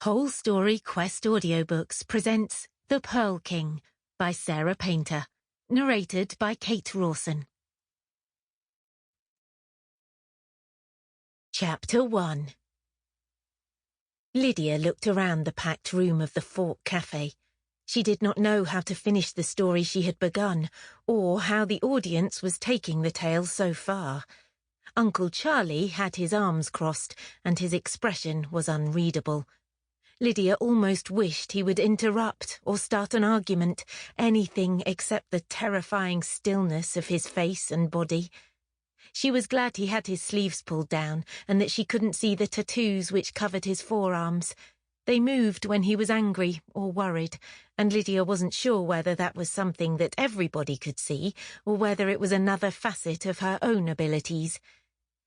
Whole Story Quest Audiobooks presents The Pearl King by Sarah Painter, narrated by Kate Rawson. Chapter 1. Lydia looked around the packed room of the Fork Cafe. She did not know how to finish the story she had begun, or how the audience was taking the tale so far. Uncle Charlie had his arms crossed, and his expression was unreadable. Lydia almost wished he would interrupt or start an argument, anything except the terrifying stillness of his face and body. She was glad he had his sleeves pulled down and that she couldn't see the tattoos which covered his forearms. They moved when he was angry or worried, and Lydia wasn't sure whether that was something that everybody could see or whether it was another facet of her own abilities.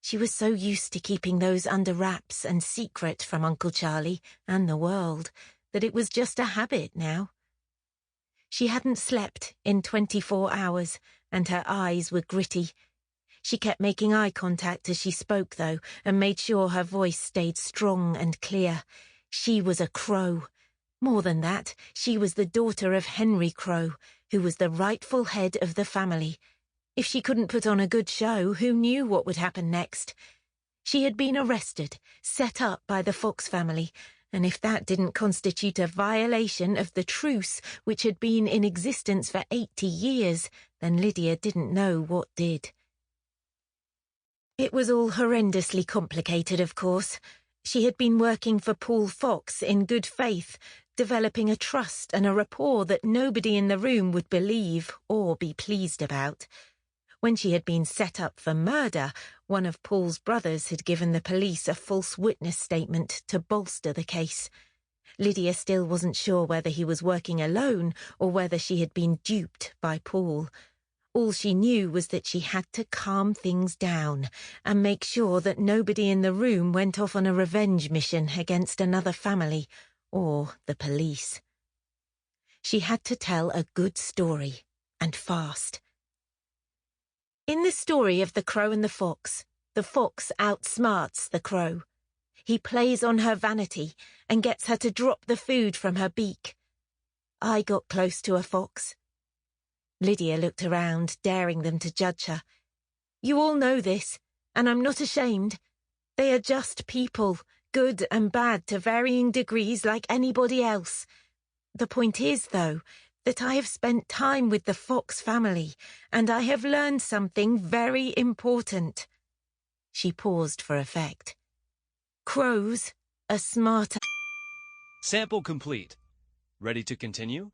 She was so used to keeping those under wraps and secret from Uncle Charlie and the world that it was just a habit now. She hadn't slept in 24 hours, and her eyes were gritty. She kept making eye contact as she spoke, though, and made sure her voice stayed strong and clear. She was a Crow. More than that, she was the daughter of Henry Crow, who was the rightful head of the family. If she couldn't put on a good show, who knew what would happen next? She had been arrested, set up by the Fox family, and if that didn't constitute a violation of the truce which had been in existence for 80 years, then Lydia didn't know what did. It was all horrendously complicated, of course. She had been working for Paul Fox in good faith, developing a trust and a rapport that nobody in the room would believe or be pleased about. When she had been set up for murder, one of Paul's brothers had given the police a false witness statement to bolster the case. Lydia still wasn't sure whether he was working alone or whether she had been duped by Paul. All she knew was that she had to calm things down and make sure that nobody in the room went off on a revenge mission against another family or the police. She had to tell a good story, and fast. In the story of the Crow and the Fox outsmarts the Crow. He plays on her vanity and gets her to drop the food from her beak. I got close to a fox. Lydia looked around, daring them to judge her. You all know this, and I'm not ashamed. They are just people, good and bad to varying degrees like anybody else. The point is, though, that I have spent time with the Fox family, and I have learned something very important. She paused for effect. Crows are smarter. Sample complete. Ready to continue?